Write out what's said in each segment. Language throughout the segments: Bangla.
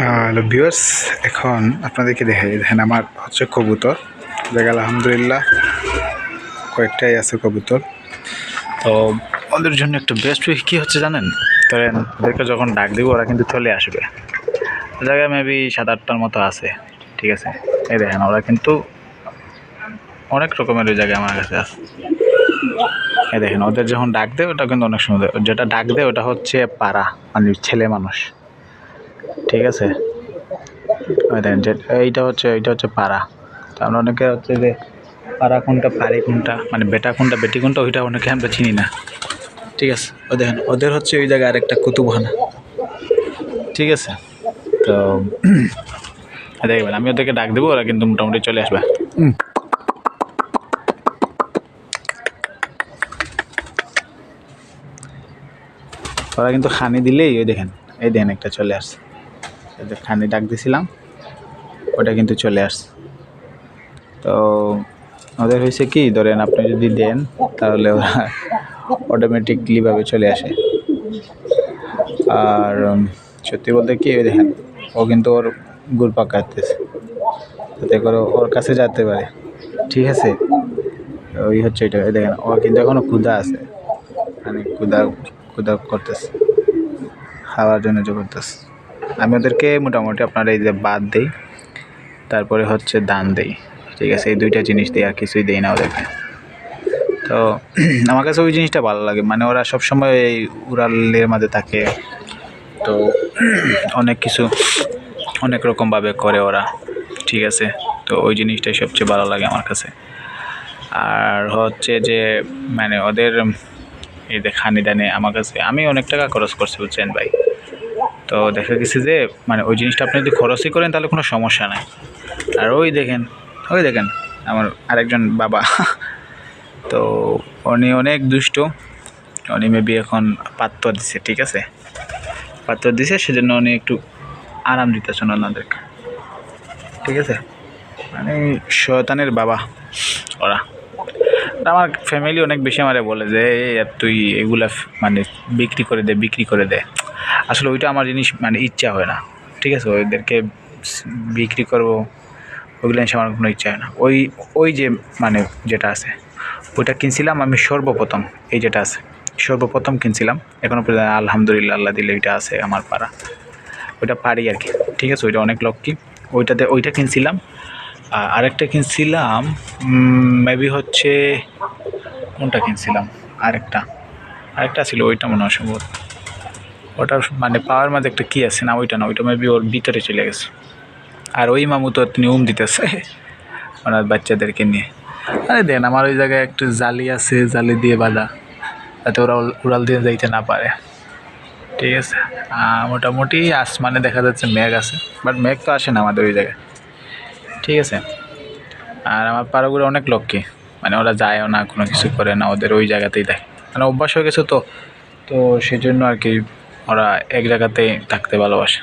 হ্যালো ভিউয়ার্স, এখন আপনাদেরকে দেখাই। দেখেন আমার হচ্ছে কবুতর, দেখ আলহামদুলিল্লাহ কয়েকটাই আছে কবুতর। তো ওদের জন্য একটু বেস্ট ওয়ে কী হচ্ছে জানেন? ধরেন ওদেরকে যখন ডাক দিব ওরা কিন্তু চলে আসবে। জায়গায় মেবি 7-8টার মতো আছে, ঠিক আছে? এই দেখেন ওরা কিন্তু অনেক রকমের ওই জায়গায় আমার কাছে আছে। এই দেখেন ওদের যখন ডাক দেয় ওটা কিন্তু অনেক সুন্দর। যেটা ডাক দেয় ওটা হচ্ছে পাড়া, মানে ছেলে মানুষ, ঠিক আছে? দেখেন যে এইটা হচ্ছে পাড়া। তো আমরা অনেকে হচ্ছে যে পাড়া কোনটা পাড়ি কোনটা, মানে বেটা কোনটা বেটি কোনটা, ওইটা অনেকে আমরা চিনি না, ঠিক আছে? ও দেখেন ওদের হচ্ছে ওই জায়গায় আরেকটা কুতুবখানা, ঠিক আছে? তো দেখবেন আমি ওদেরকে ডাক দেবো, ওরা কিন্তু মোটামুটি চলে আসবে। ওরা কিন্তু খানি দিলেই ওই দেখেন, এই দেখেন একটা চলে আসছে। খানি ডাক দিছিলাম, ওটা কিন্তু চলে আসছে। তো ওদের হয়েছে কি, ধরেন আপনি যদি দেন তাহলে ওরা অটোমেটিকলিভাবে চলে আসে। আর সত্যি বলতে কি, ওই দেখেন ও কিন্তু ওর গুড় কাটতেছে যাতে করে ওর কাছে যেতে পারে, ঠিক আছে? ওই হচ্ছে এটা। দেখেন ও কিন্তু এখনও ক্ষুধা আছে, মানে ক্ষুধা করতেছে, খাওয়ার জন্য যে করতেছে। আমি ওদেরকে মোটামুটি আপনার এই যে ভাত দিই, তারপরে হচ্ছে ধান দিই, ঠিক আছে? এই দুইটা জিনিস দিই, আর কিছুই দিই না ওদেরকে। তো আমার কাছে ওই জিনিসটা ভালো লাগে, মানে ওরা সবসময় এই উড়ালের মাঝে থাকে, তো অনেক কিছু অনেক রকমভাবে করে ওরা, ঠিক আছে? তো ওই জিনিসটাই সবচেয়ে ভালো লাগে আমার কাছে। আর হচ্ছে যে মানে ওদের এই যে খানি দানি আমার কাছে, আমি অনেক টাকা খরচ করছি বুঝছেন ভাই। তো দেখা গেছে যে মানে ওই জিনিসটা আপনি যদি খরচই করেন তাহলে কোনো সমস্যা নাই। আর ওই দেখেন আমার আরেকজন বাবা তো উনি অনেক দুষ্ট, উনি মেবি এখন পাত্তর দিছে, ঠিক আছে? পাত্তর দিছে, সেজন্য উনি একটু আরাম দিতেছেন ওনাদেরকে, ঠিক আছে? মানে শয়তানের বাবা ওরা। আমার ফ্যামিলি অনেক বেশি আমারে বলে যে তুই এগুলা মানে বিক্রি করে দে। আসলে ওইটা আমার জিনিস মানে ইচ্ছা হয় না, ঠিক আছে? ওইদেরকে বিক্রি করবো ওইগুলো এসে আমার কোনো ইচ্ছা হয় না। ওই যে মানে যেটা আছে ওইটা কিনছিলাম আমি সর্বপ্রথম, এই যেটা আছে সর্বপ্রথম কিনছিলাম, এখনও পর্যন্ত আলহামদুলিল্লাহ আল্লাহ দিলে ওইটা আছে আমার পাড়া, ওইটা পারি আর কি, ঠিক আছে? ওইটা অনেক লক্ষ্মী। ওইটা কিনছিলাম। আরেকটা কিনছিলাম মেবি হচ্ছে কোনটা কিনছিলাম, আরেকটা ছিল, ওইটা মনে হয় সম্ভবত ওটা মানে পাওয়ার মাঝে একটা কী আছে না, ওইটা না, ওইটা মেবি ওর ভিতরে চলে গেছে। আর ওই মামু তো তিনি দিতেছে ওনার বাচ্চাদেরকে নিয়ে। আরে দেন আমার ওই জায়গায় একটু জালি আছে, জালি দিয়ে বাঁধা, যাতে ওরা উড়াল দিয়ে যাইতে না পারে, ঠিক আছে? মোটামুটি আসমানে দেখা যাচ্ছে মেঘ আছে, বাট মেঘ তো আসে না আমাদের ওই জায়গায়, ঠিক আছে? আর আমার পাড়াগুলো অনেক লক্ষ্মী, মানে ওরা যায়ও না, কোনো কিছু করে না, ওদের ওই জায়গাতেই থাকে, মানে অভ্যাস হয়ে গেছে। তো সেই জন্য আর কি ওরা এক জায়গাতেই থাকতে ভালোবাসে,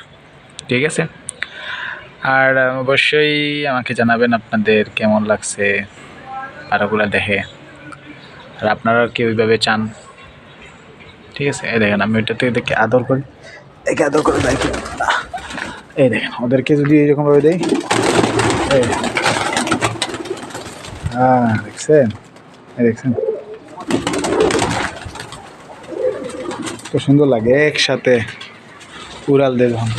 ঠিক আছে? আর অবশ্যই আমাকে জানাবেন আপনাদের কেমন লাগছে পাড়াগুলো দেখে, আর আপনারা কি ওইভাবে চান, ঠিক আছে? এই দেখেন আমি ওইটাতে দেখে আদর করি, একে আদর করে দেয়। এই দেখেন ওদেরকে যদি এইরকমভাবে দেয়, দেখছেন তো সুন্দর লাগে একসাথে উড়াল দিয়ে যখন।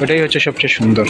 ওটাই হচ্ছে সবচেয়ে সুন্দর।